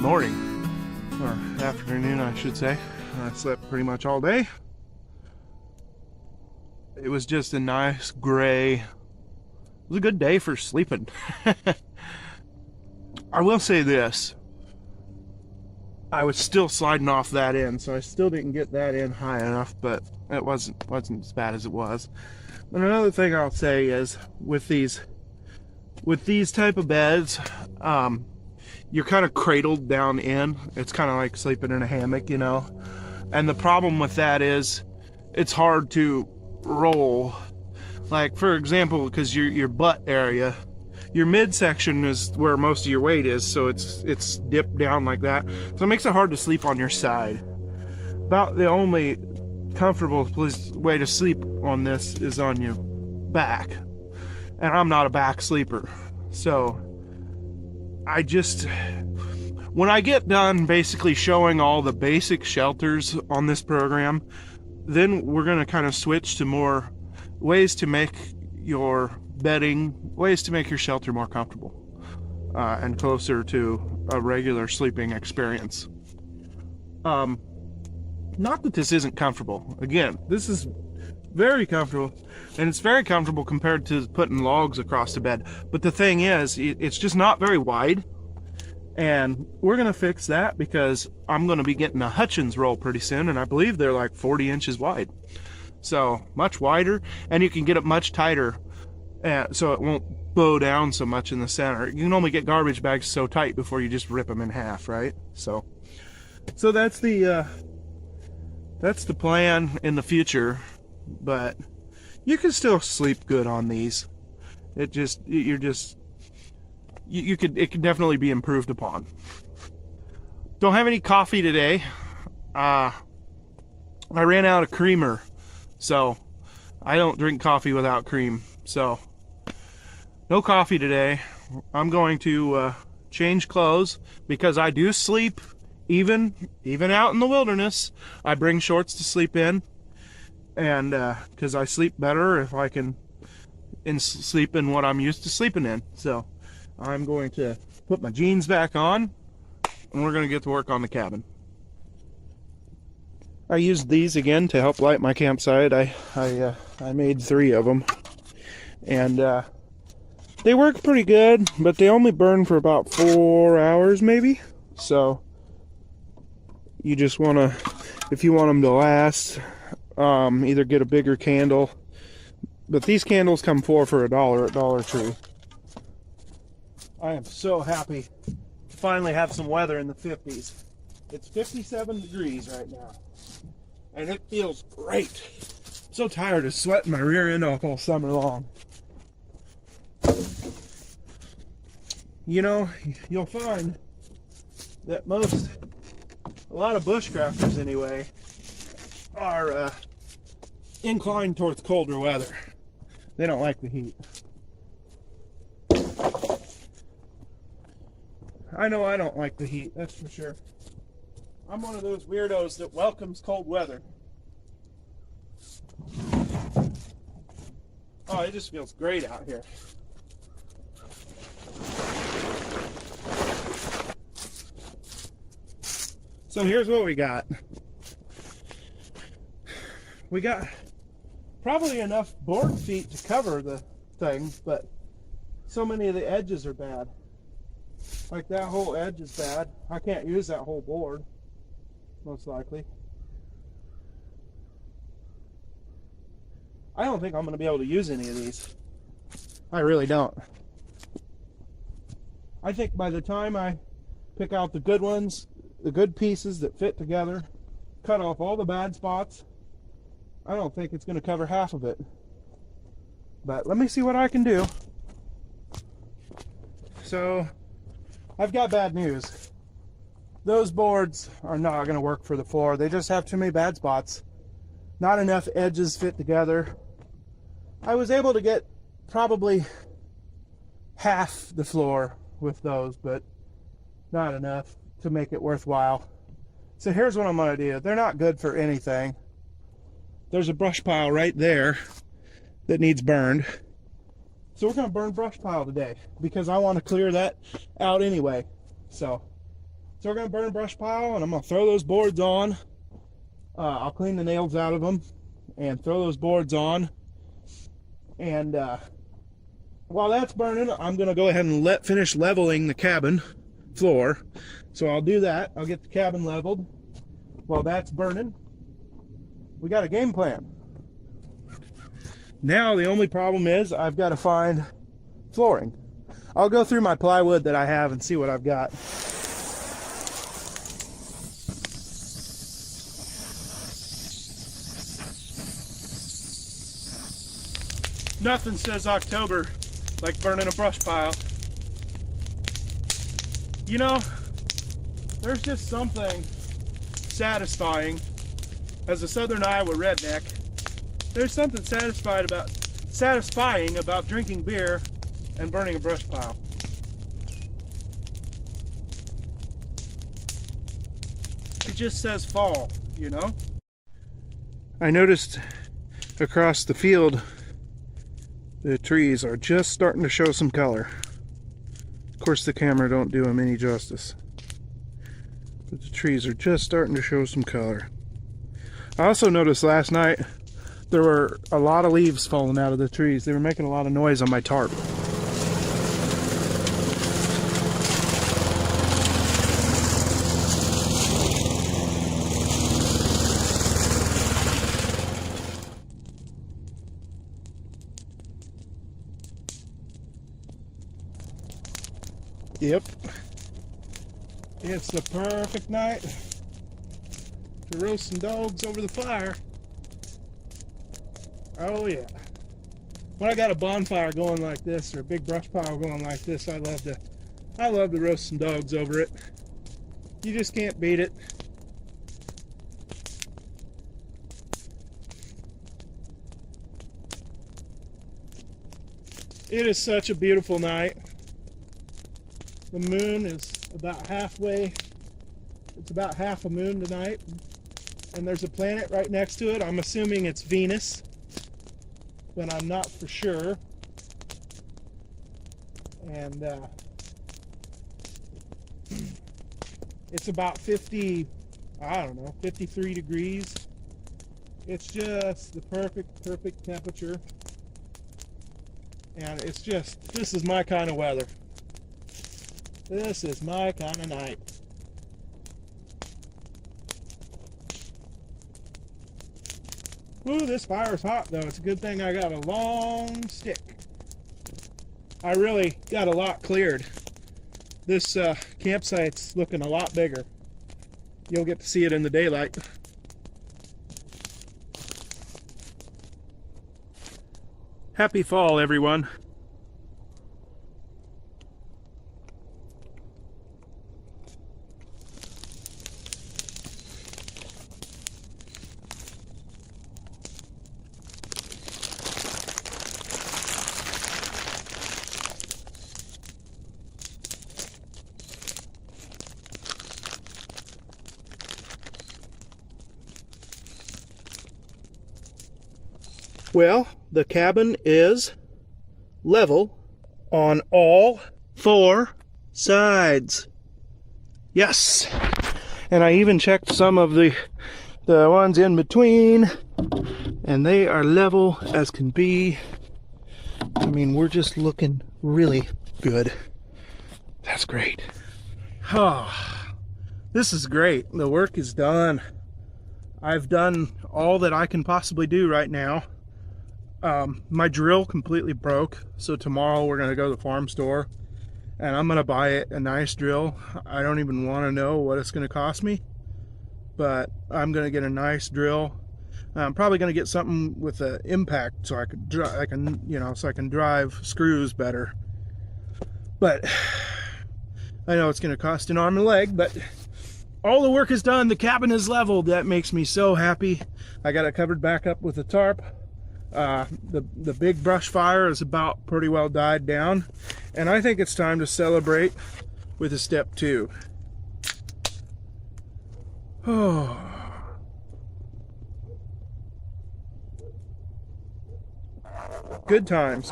morning, or afternoon I should say. I slept pretty much all day. It was just a nice gray, it was a good day for sleeping. I will say this, I was still sliding off that end, so I still didn't get that in high enough, but it wasn't as bad as it was. And another thing I'll say is with these type of beds, you're kind of cradled down in. It's kind of like sleeping in a hammock, you know. And the problem with that is it's hard to roll. Like, for example, because your butt area, your midsection is where most of your weight is, so it's dipped down like that. So it makes it hard to sleep on your side. About the only comfortable way to sleep on this is on your back. And I'm not a back sleeper. So when I get done basically showing all the basic shelters on this program, then we're going to kind of switch to more ways to make your bedding, ways to make your shelter more comfortable and closer to a regular sleeping experience. Not that this isn't comfortable. Again, this is very comfortable, and it's very comfortable compared to putting logs across the bed. But the thing is, it's just not very wide, and we're gonna fix that because I'm gonna be getting a Hutchins roll pretty soon, and I believe they're like 40 inches wide, so much wider, and you can get it much tighter, so it won't bow down so much in the center. You can only get garbage bags so tight before you just rip them in half, right? So that's the plan in the future. But you can still sleep good on these. It could definitely be improved upon. Don't have any coffee today. I ran out of creamer, so I don't drink coffee without cream. So no coffee today. I'm going to change clothes because I do sleep even out in the wilderness. I bring shorts to sleep in. And because I sleep better if I can sleep in what I'm used to sleeping in. So I'm going to put my jeans back on, and we're going to get to work on the cabin. I used these again to help light my campsite. I made 3 of them, and they work pretty good, but they only burn for about 4 hours maybe. So you just want to, if you want them to last, either get a bigger candle, but these candles come for $1 at Dollar Tree. I am so happy to finally have some weather in the 50s. It's 57 degrees right now, and it feels great. I'm so tired of sweating my rear end off all summer long. You know, you'll find that a lot of bushcrafters anyway, are inclined towards colder weather. They don't like the heat. I know I don't like the heat, that's for sure. I'm one of those weirdos that welcomes cold weather. Oh, it just feels great out here. So here's what we got. We got probably enough board feet to cover the thing, but so many of the edges are bad. Like that whole edge is bad. I can't use that whole board, most likely. I don't think I'm going to be able to use any of these. I really don't. I think by the time I pick out the good ones, the good pieces that fit together, cut off all the bad spots, I don't think it's going to cover half of it. But let me see what I can do. So, I've got bad news. Those boards are not going to work for the floor. They just have too many bad spots. Not enough edges fit together. I was able to get probably half the floor with those, but not enough to make it worthwhile. So here's what I'm going to do. They're not good for anything. There's a brush pile right there that needs burned. So we're going to burn brush pile today because I want to clear that out anyway. So So we're gonna burn a brush pile, and I'm gonna throw those boards on. I'll clean the nails out of them and throw those boards on. And while that's burning, I'm gonna go ahead and finish leveling the cabin floor. So I'll do that. I'll get the cabin leveled. While that's burning, we got a game plan. Now the only problem is I've got to find flooring. I'll go through my plywood that I have and see what I've got. Nothing says October like burning a brush pile. You know, there's just something satisfying as a Southern Iowa redneck. There's something satisfying about drinking beer and burning a brush pile. It just says fall, you know? I noticed across the field the trees are just starting to show some color. Of course the camera don't do them any justice. But the trees are just starting to show some color. I also noticed last night there were a lot of leaves falling out of the trees. They were making a lot of noise on my tarp. Yep. It's the perfect night to roast some dogs over the fire. Oh yeah. When I got a bonfire going like this, or a big brush pile going like this, I love to roast some dogs over it. You just can't beat it. It is such a beautiful night. The moon is about halfway. It's about half a moon tonight. And there's a planet right next to it. I'm assuming it's Venus, but I'm not for sure. And it's about 53 degrees. It's just the perfect temperature. And it's just, this is my kind of weather. This is my kind of night. Ooh, this fire's hot though. It's a good thing I got a long stick. I really got a lot cleared. This campsite's looking a lot bigger. You'll get to see it in the daylight. Happy fall, everyone. Well, the cabin is level on all 4 sides. Yes. And I even checked some of the ones in between, and they are level as can be. I mean, we're just looking really good. That's great. Oh, this is great. The work is done. I've done all that I can possibly do right now. My drill completely broke, so tomorrow we're going to go to the farm store and I'm going to buy a nice drill. I don't even want to know what it's going to cost me, but I'm going to get a nice drill. I'm probably going to get something with an impact so I can drive screws better. But I know it's going to cost an arm and a leg, but all the work is done. The cabin is leveled. That makes me so happy. I got it covered back up with a tarp. The big brush fire is about pretty well died down, and I think it's time to celebrate with a step 2. Oh. Good times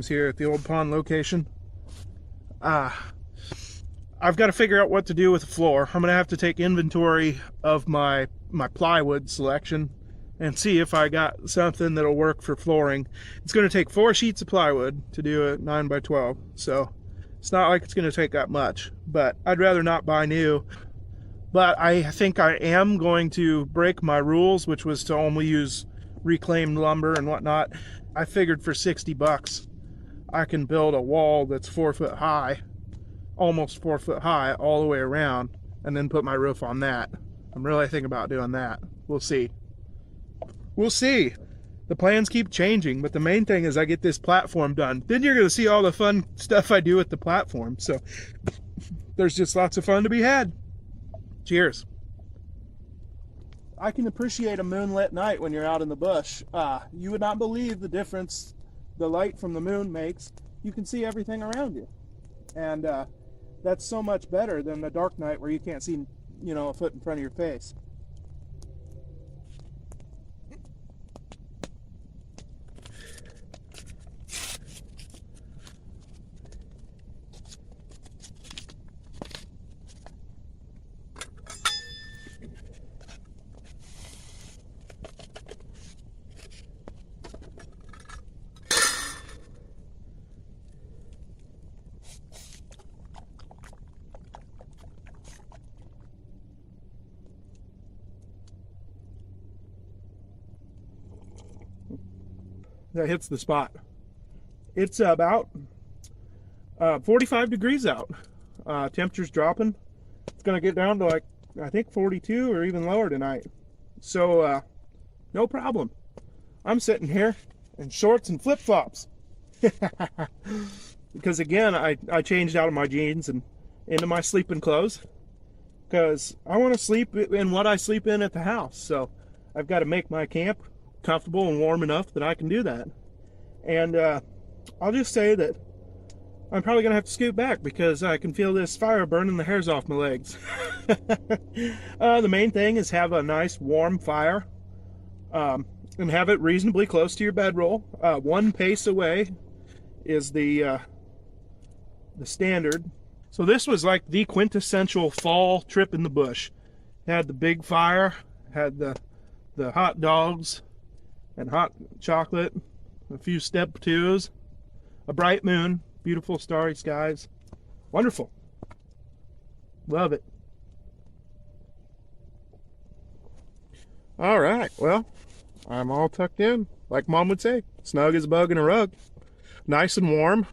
here at the Old Pond location. I've got to figure out what to do with the floor. I'm going to have to take inventory of my plywood selection and see if I got something that'll work for flooring. It's going to take 4 sheets of plywood to do a 9x12, so it's not like it's going to take that much, but I'd rather not buy new. But I think I am going to break my rules, which was to only use reclaimed lumber and whatnot. I figured for 60 bucks I can build a wall that's 4 foot high, almost 4 foot high all the way around, and then put my roof on that. I'm really thinking about doing that. We'll see. We'll see. The plans keep changing, but the main thing is I get this platform done. Then you're going to see all the fun stuff I do with the platform. So there's just lots of fun to be had. Cheers. I can appreciate a moonlit night when you're out in the bush. You would not believe the difference the light from the moon makes. You can see everything around you. And that's so much better than the dark night where you can't see, you know, a foot in front of your face. That hits the spot. It's about 45 degrees out. Temperature's dropping. It's going to get down to like, I think 42 or even lower tonight. So no problem. I'm sitting here in shorts and flip-flops. Because again, I changed out of my jeans and into my sleeping clothes. Because I want to sleep in what I sleep in at the house. So I've got to make my camp comfortable and warm enough that I can do that. And I'll just say that I'm probably gonna have to scoot back because I can feel this fire burning the hairs off my legs. The main thing is have a nice warm fire and have it reasonably close to your bedroll. 1 pace away is the standard. So this was like the quintessential fall trip in the bush. Had the big fire, had the hot dogs and hot chocolate, a few step twos, a bright moon, beautiful starry skies. Wonderful. Love it. All right, well, I'm all tucked in, like Mom would say, snug as a bug in a rug. Nice and warm.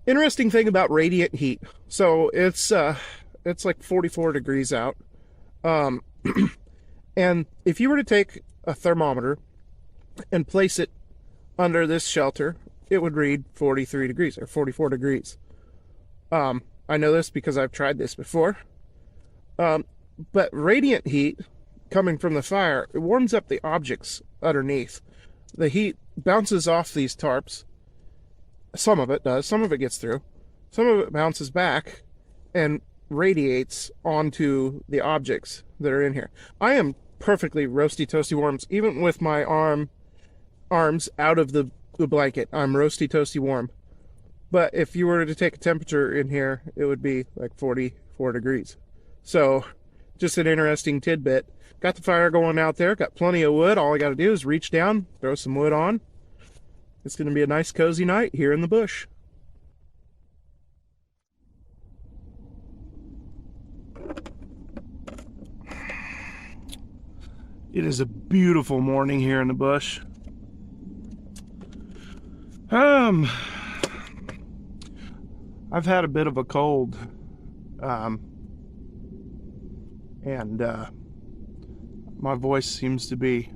Interesting thing about radiant heat. So it's like 44 degrees out. And if you were to take a thermometer and place it under this shelter, it would read 43 degrees or 44 degrees. I know this because I've tried this before. But radiant heat coming from the fire, it warms up the objects underneath. The heat bounces off these tarps. Some of it does. Some of it gets through. Some of it bounces back and radiates onto the objects that are in here. I am perfectly roasty toasty warm, even with my arms out of the blanket. I'm roasty toasty warm. But if you were to take a temperature in here, it would be like 44 degrees. So just an interesting tidbit. Got the fire going out there, got plenty of wood. All I got to do is reach down, throw some wood on. It's going to be a nice cozy night here in the bush. It is a beautiful morning here in the bush. I've had a bit of a cold, and my voice seems to be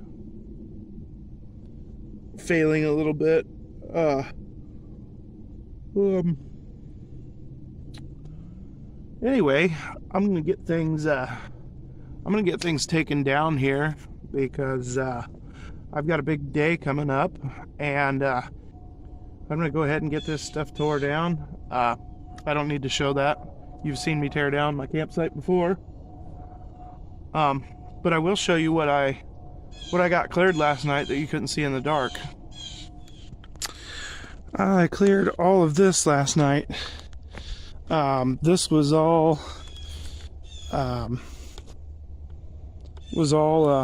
failing a little bit. Anyway, I'm gonna get things taken down here because I've got a big day coming up, and I'm gonna go ahead and get this stuff tore down. I don't need to show that. You've seen me tear down my campsite before. But I will show you what I got cleared last night that you couldn't see in the dark. I cleared all of this last night. This was all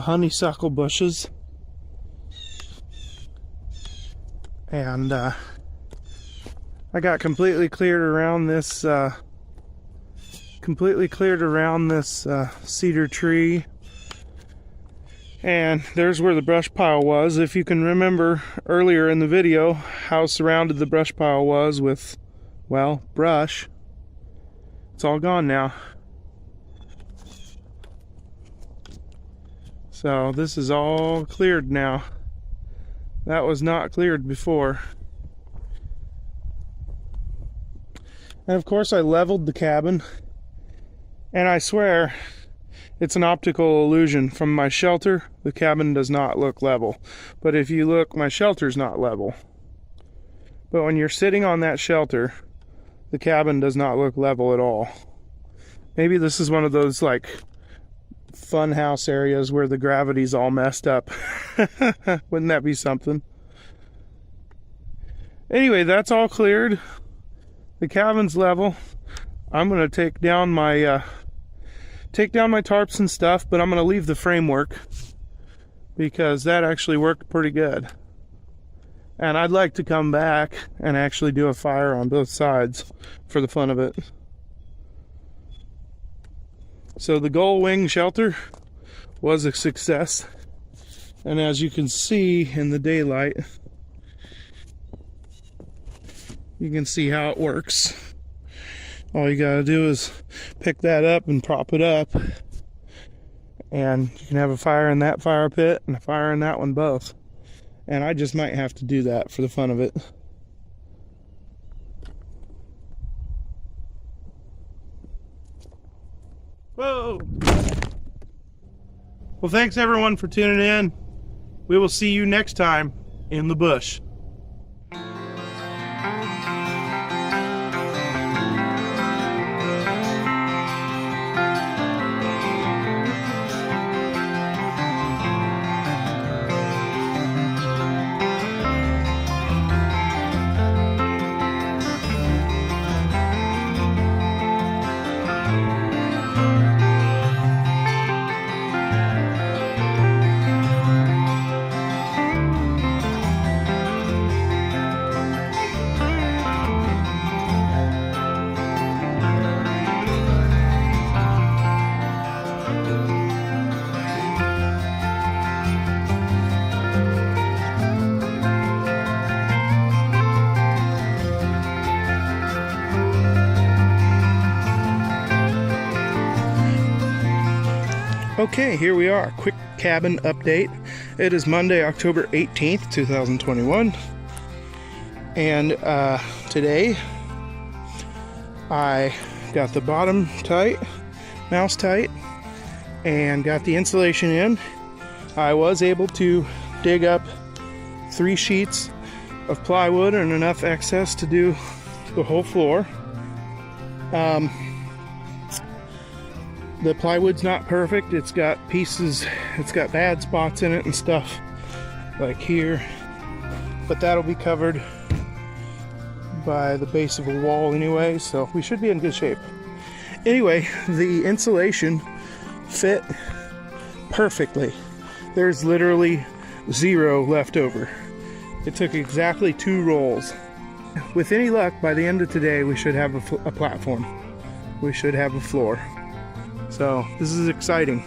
honeysuckle bushes, and I got completely cleared around this cedar tree, and there's where the brush pile was. If you can remember earlier in the video how surrounded the brush pile was with, well, brush. It's all gone now. So this is all cleared now. That was not cleared before. And of course I leveled the cabin, and I swear it's an optical illusion. From my shelter, the cabin does not look level. But if you look, my shelter's not level. But when you're sitting on that shelter, the cabin does not look level at all. Maybe this is one of those like fun house areas where the gravity's all messed up. Wouldn't that be something? Anyway, that's all cleared. The cabin's level. I'm gonna take down my tarps and stuff, but I'm gonna leave the framework because that actually worked pretty good. And I'd like to come back and actually do a fire on both sides for the fun of it. So the Gull wing shelter was a success. And as you can see in the daylight, you can see how it works. All you gotta do is pick that up and prop it up, and you can have a fire in that fire pit and a fire in that one both. And I just might have to do that for the fun of it. Whoa! Well, thanks everyone for tuning in. We will see you next time in the bush. Okay, here we are. Quick cabin update. It is Monday, October 18th, 2021. And today I got the bottom tight, mouse tight, and got the insulation in. I was able to dig up 3 sheets of plywood and enough excess to do the whole floor. The plywood's not perfect. It's got pieces, it's got bad spots in it and stuff like here, but that'll be covered by the base of a wall anyway, so we should be in good shape. Anyway, the insulation fit perfectly. There's literally 0 left over. It took exactly 2 rolls. With any luck, by the end of today, we should have a platform. We should have a floor. So this is exciting.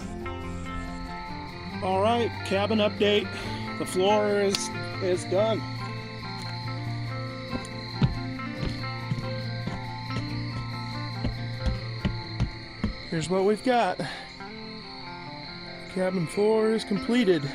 All right, cabin update. The floor is done. Here's what we've got. Cabin floor is completed.